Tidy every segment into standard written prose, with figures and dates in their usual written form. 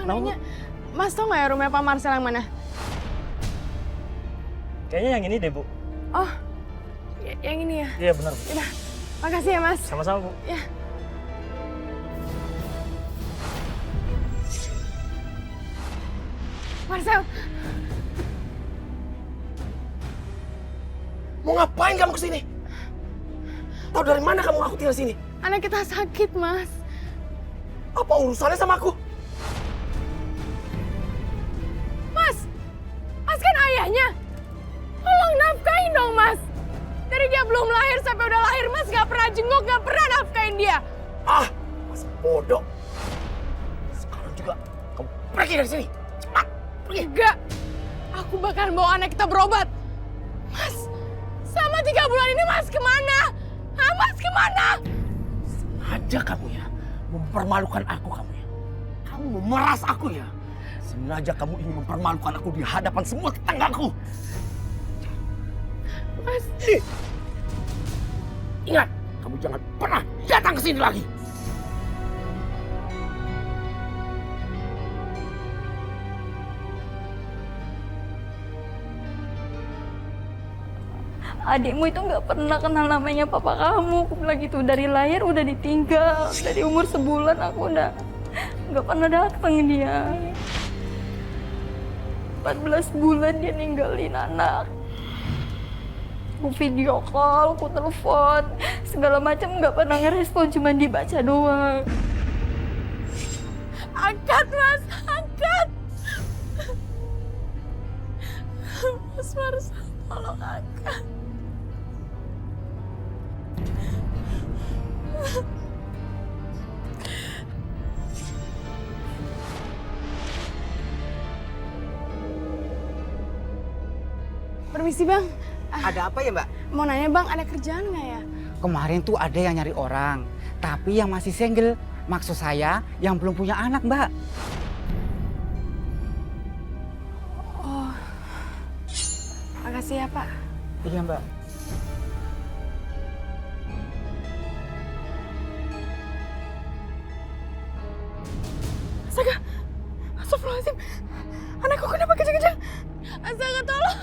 nanya, Mas tau nggak ya rumahnya Pak Marcel yang mana? Kayaknya yang ini deh, Bu. Oh, yang ini ya? Iya, benar, Bu. Udah, makasih ya Mas. Sama-sama, Bu. Ya. Marcel, Mau ngapain kamu kesini? Tahu dari mana kamu aku tinggal sini? anak kita sakit Mas. Apa urusannya sama aku? Mas kan ayahnya. Tolong nafkahin dong Mas. Dari dia belum lahir sampai udah lahir Mas gak pernah jenguk, gak pernah nafkahin dia. Ah, mas bodoh. Sekarang juga kamu pergi dari sini. Cepat, pergi. Enggak, aku bakal bawa anak kita berobat. Mas, selama 3 bulan ini Mas kemana? Hah, Mas kemana? Sengaja kamu ya, mempermalukan aku kamu ya. Kamu memeras aku ya. Sengaja kamu ingin mempermalukan aku di hadapan semua tetanggaku. Mas, Ingat, kamu jangan pernah datang ke sini lagi. Adikmu itu nggak pernah kenal namanya papa kamu. Aku bilang gitu, dari lahir udah ditinggal. Dari umur sebulan aku udah nggak pernah datang dia. 14 bulan dia ninggalin anak. Aku video call, aku telepon, segala macam nggak pernah ngerespon, cuma dibaca doang. angkat Mas, angkat. Mas Marcel, tolong angkat. Permisi Bang, Ada apa ya, Mbak? mau nanya Bang, ada kerjaan nggak ya? Kemarin tuh ada yang nyari orang, tapi yang masih single. Maksud saya yang belum punya anak, Mbak. Oh, makasih ya Pak. Iya, Mbak. Astaga, astagfirullahaladzim, anakku kenapa kejang-kejang? Astaga, tolong,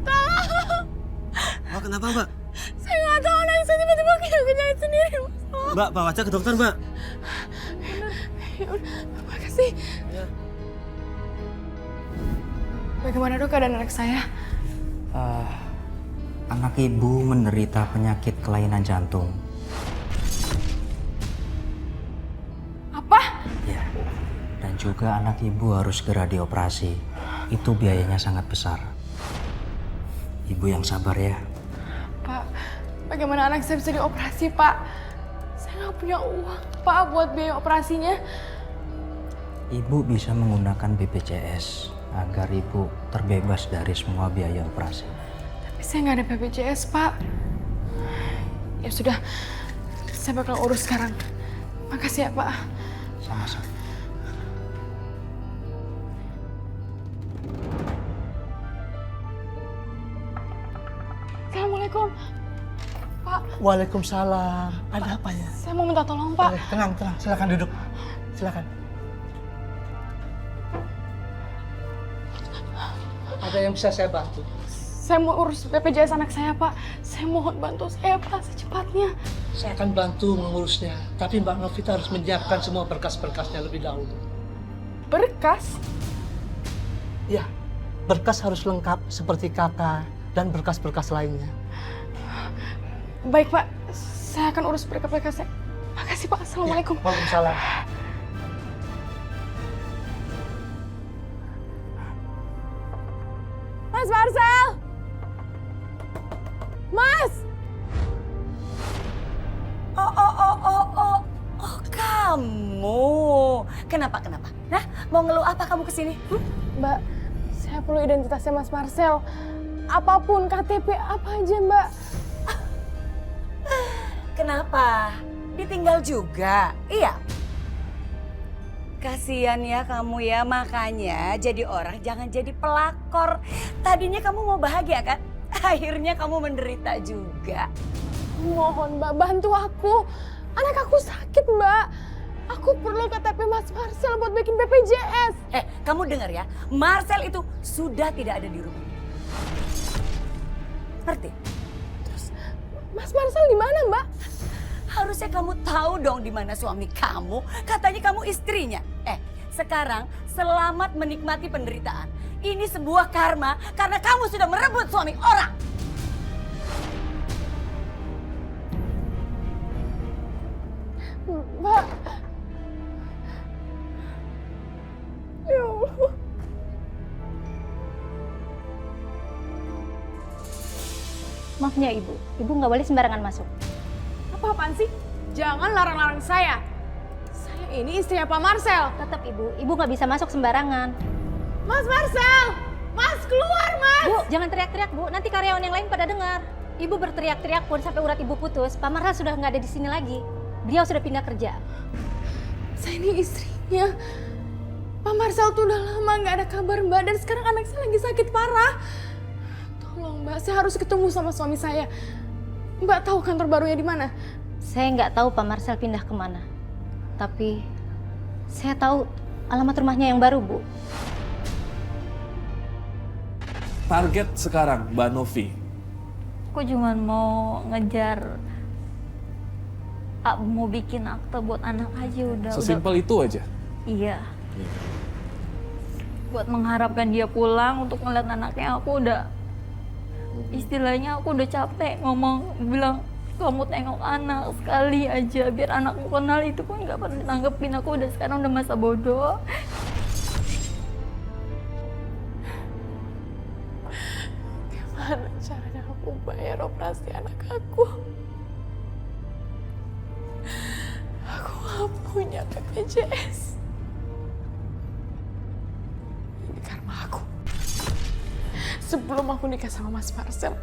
tolong. Oh, kenapa, Mbak? Saya nggak tahu anak saya tiba-tiba kejang-kejang sendiri, Mas. Tolong. Mbak, bawa aja ke dokter, Mbak. Ya udah, makasih. Ya. Bagaimana dok keadaan anak saya? Anak ibu menderita penyakit kelainan jantung. Apa? Ya. Dan juga anak ibu harus segera dioperasi. Itu biayanya sangat besar. Ibu yang sabar ya. Pak, bagaimana anak saya bisa dioperasi, Pak? Saya nggak punya uang, Pak, buat biaya operasinya. Ibu bisa menggunakan BPJS agar ibu terbebas dari semua biaya operasi. Tapi saya nggak ada BPJS, Pak. Ya sudah, saya bakal urus sekarang. Makasih ya, Pak. Sama-sama. Assalamualaikum. Pak, Waalaikumsalam. Ada apa ya? saya mau minta tolong, Pak. Tenang, tenang. Silakan duduk. Silakan. Ada yang bisa saya bantu? Saya mau urus BPJS anak saya, Pak. Saya mohon bantu saya, Pak, secepatnya. Saya akan bantu mengurusnya. Tapi Mbak Novita harus menyiapkan semua berkas-berkasnya lebih dahulu. Berkas? Ya, berkas harus lengkap seperti kakak dan berkas-berkas lainnya. Baik, Pak. Saya akan urus berkas-berkasnya. Makasih, Pak. Assalamualaikum. Waalaikumsalam. Mas Marcel! Mas! Oh, kamu. Kenapa? Nah, mau ngeluh apa kamu kesini? Mbak, saya perlu identitasnya Mas Marcel. Apapun, KTP, apa aja, Mbak. Kenapa? Ditinggal juga? Iya. Kasian ya kamu ya, makanya jadi orang jangan jadi pelakor. Tadinya kamu mau bahagia kan? Akhirnya kamu menderita juga. Mohon Mbak, bantu aku. Anak aku sakit, Mbak. Aku perlu KTP Mas Marcel buat bikin BPJS. Kamu dengar ya, Marcel itu sudah tidak ada di rumah. Ngerti? Mas Marcel di mana, Mbak? Harusnya kamu tahu dong di mana suami kamu. Katanya kamu istrinya. Sekarang selamat menikmati penderitaan. Ini sebuah karma karena kamu sudah merebut suami orang. Mbak. Ya Allah. Maafnya Ibu, Ibu nggak boleh sembarangan masuk. Apa-apaan sih? Jangan larang-larang saya. Saya ini istrinya Pak Marcel. Tetap Ibu nggak bisa masuk sembarangan. Mas Marcel! Mas, keluar, Mas! Bu, jangan teriak-teriak Bu, nanti karyawan yang lain pada dengar. Ibu berteriak-teriak pun sampai urat Ibu putus, Pak Marcel sudah nggak ada di sini lagi. Beliau sudah pindah kerja. Saya ini istrinya. Pak Marcel tuh udah lama nggak ada kabar Mbak, dan sekarang anak saya lagi sakit parah. Tolong Mbak, saya harus ketemu sama suami saya. Mbak tahu kantor barunya di mana? Saya nggak tahu Pak Marcel pindah kemana. Tapi saya tahu alamat rumahnya yang baru, Bu. Target sekarang, Mbak Novi. Aku cuma mau ngejar, mau bikin akte buat anak aja udah. Sesimpel itu aja. Iya. Buat mengharapkan dia pulang untuk ngeliat anaknya, aku udah, istilahnya aku udah capek bilang kamu tengok anak sekali aja biar anakku kenal, itu pun nggak pernah ditanggepin. Aku udah sekarang udah masa bodoh. Gimana caranya aku bayar operasi anak aku? Aku nggak punya BPJS. Ini karma aku. Sebelum aku nikah sama Mas Marcel,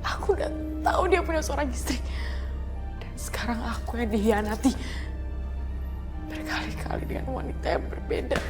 aku udah tahu dia punya seorang istri. Dan sekarang aku yang dihianati berkali-kali dengan wanita yang berbeda.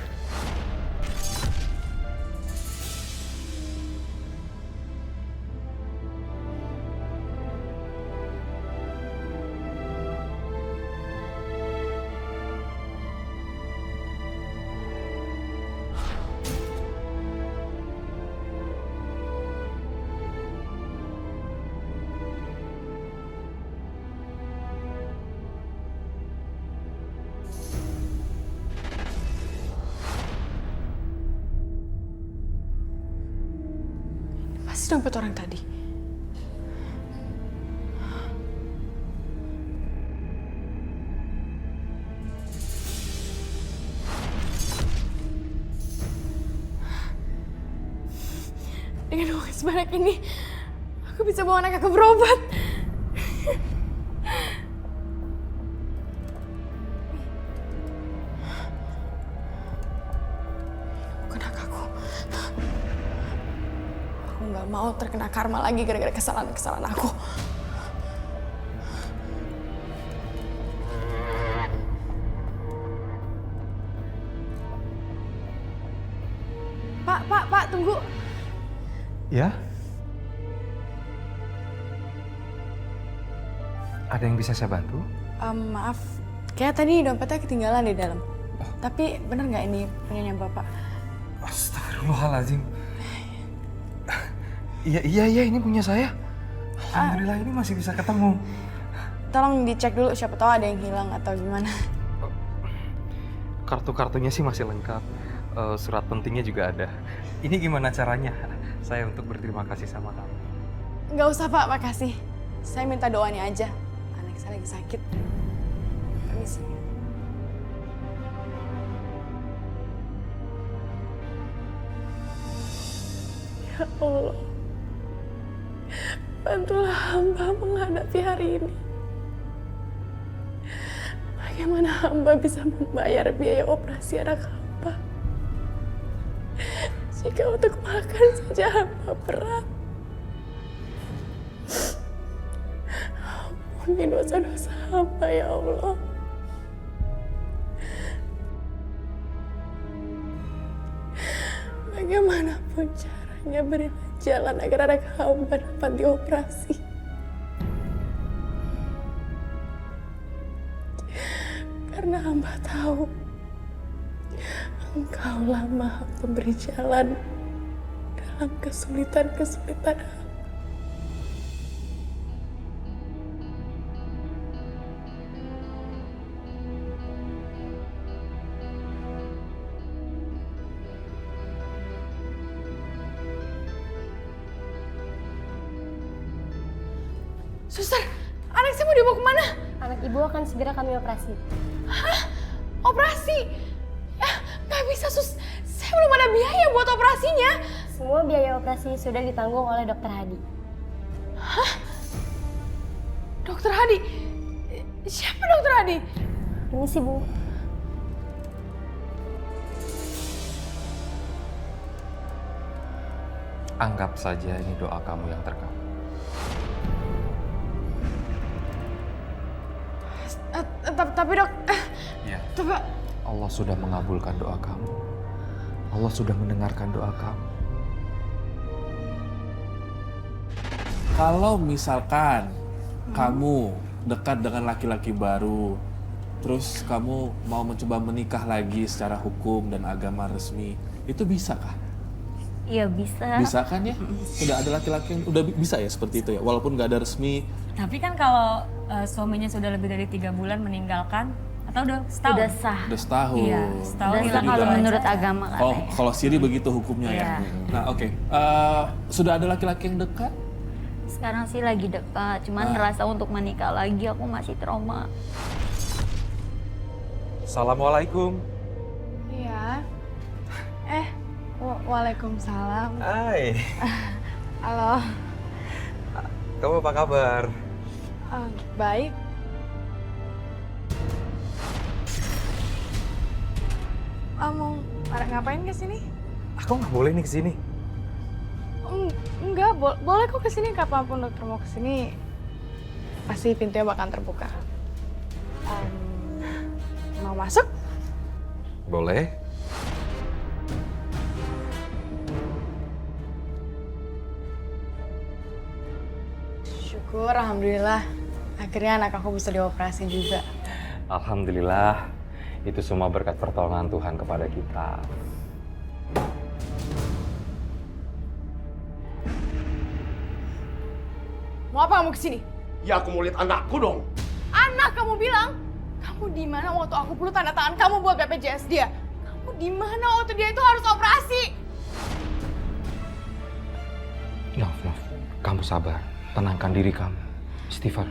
Pasti dompet orang tadi. Dengan uang sebanyak ini, aku bisa bawa anak aku berobat. Bukan hak aku. Aku nggak mau terkena karma lagi gara-gara kesalahan-kesalahan aku. Pak, tunggu. Ya? Ada yang bisa saya bantu? Maaf, kayak tadi dompetnya ketinggalan di dalam. Tapi bener nggak ini punyanya Bapak? Astagfirullahaladzim. Iya, ini punya saya. Alhamdulillah ini masih bisa ketemu. Tolong dicek dulu, siapa tahu ada yang hilang atau gimana. Kartu-kartunya sih masih lengkap. Surat pentingnya juga ada. Ini gimana caranya saya untuk berterima kasih sama kamu? Nggak usah Pak, makasih. Saya minta doanya aja. Anak saya lagi sakit. Permisi. Ya Allah, bantulah hamba menghadapi hari ini. Bagaimana hamba bisa membayar biaya operasi anak hamba? Jika untuk makan saja hamba berat. Ampuni dosa-dosa hamba ya Allah. Bagaimanapun caranya berilah jalan agar anak hamba dapat dioperasi. Karena hamba tahu Engkaulah Maha Pemberi jalan dalam kesulitan-kesulitan hamba. Suster, anak saya mau dibawa kemana? Anak ibu akan segera kami operasi. Hah? Operasi? Ya, nggak bisa, Sus. Saya belum ada biaya buat operasinya. Semua biaya operasi sudah ditanggung oleh Dokter Hadi. Hah? Dokter Hadi? Siapa Dokter Hadi? Ini sih, Bu. Anggap saja ini doa kamu yang terkabul. Tapi dok, Ya. tapi Allah sudah mengabulkan doa kamu. Allah sudah mendengarkan doa kamu. Kalau misalkan kamu dekat dengan laki-laki baru, terus kamu mau mencoba menikah lagi secara hukum dan agama resmi, itu bisa kah? Iya bisa. Bisa kan ya? Udah ada laki-laki yang udah bisa ya seperti itu ya, walaupun nggak ada resmi. Tapi kan kalau suaminya sudah lebih dari 3 bulan meninggalkan, atau udah setahun? Udah sah. Udah setahun. Iya, setahun. Udah sah kalau menurut agama kan. Kalau Siri begitu hukumnya ya. Iya. Nah oke. Sudah ada laki-laki yang dekat? Sekarang sih lagi dekat, cuman ngerasa untuk menikah lagi aku masih trauma. Assalamualaikum. Iya. Waalaikumsalam. Hai. Halo. Kamu apa kabar? Baik. Mau pada ngapain kesini? Aku nggak boleh nih kesini. Enggak, boleh kok kesini kapanpun dokter mau kesini. Pasti pintunya bakal terbuka. Mau masuk? Boleh. Syukur, alhamdulillah. Akhirnya anak aku bisa dioperasi juga. Alhamdulillah, itu semua berkat pertolongan Tuhan kepada kita. Mau apa kamu kesini? Ya aku mau lihat anakku dong. Anak kamu bilang? Kamu di mana waktu aku perlu tanda tangan kamu buat BPJS dia? Kamu di mana waktu dia itu harus operasi? Nov, kamu sabar. Tenangkan diri kamu. Istighfar.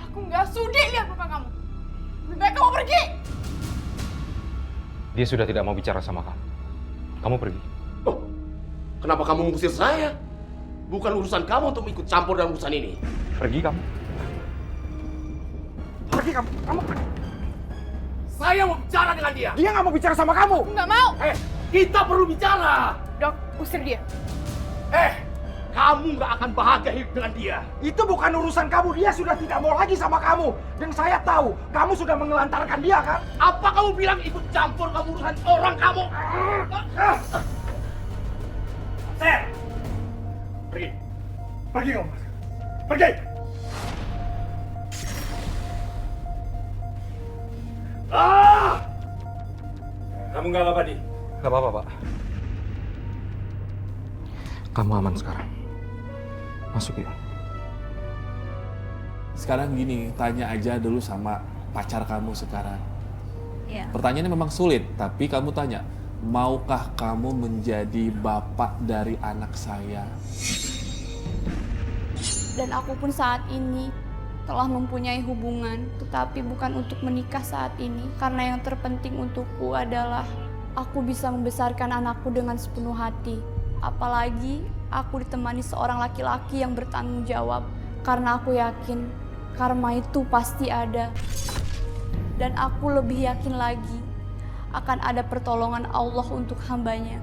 Aku nggak sudi lihat muka kamu. Lebih baik kamu pergi. Dia sudah tidak mau bicara sama kamu. Kamu pergi. Oh, kenapa kamu mengusir saya? Bukan urusan kamu untuk ikut campur dalam urusan ini. Pergi kamu. Pergi kamu. Kamu pergi. Saya mau bicara dengan dia. Dia nggak mau bicara sama kamu. Nggak mau. Kita perlu bicara. Dok, usir dia. Kamu nggak akan bahagia hidup dengan dia. Itu bukan urusan kamu. Dia sudah tidak mau lagi sama kamu. Dan saya tahu kamu sudah mengelantarkan dia kan? Apa kamu bilang ikut campur kamu urusan orang kamu? Ser, pergi. Pergi kamu. Pergi. Kamu nggak apa-apa, Di? Nggak apa-apa, Pak. Kamu aman sekarang. Masuk yuk. Sekarang gini, tanya aja dulu sama pacar kamu sekarang. Iya. Pertanyaannya memang sulit, tapi kamu tanya, maukah kamu menjadi bapak dari anak saya? Dan aku pun saat ini telah mempunyai hubungan, tetapi bukan untuk menikah saat ini. Karena yang terpenting untukku adalah aku bisa membesarkan anakku dengan sepenuh hati. Apalagi aku ditemani seorang laki-laki yang bertanggung jawab. Karena aku yakin karma itu pasti ada. Dan aku lebih yakin lagi akan ada pertolongan Allah untuk hambanya.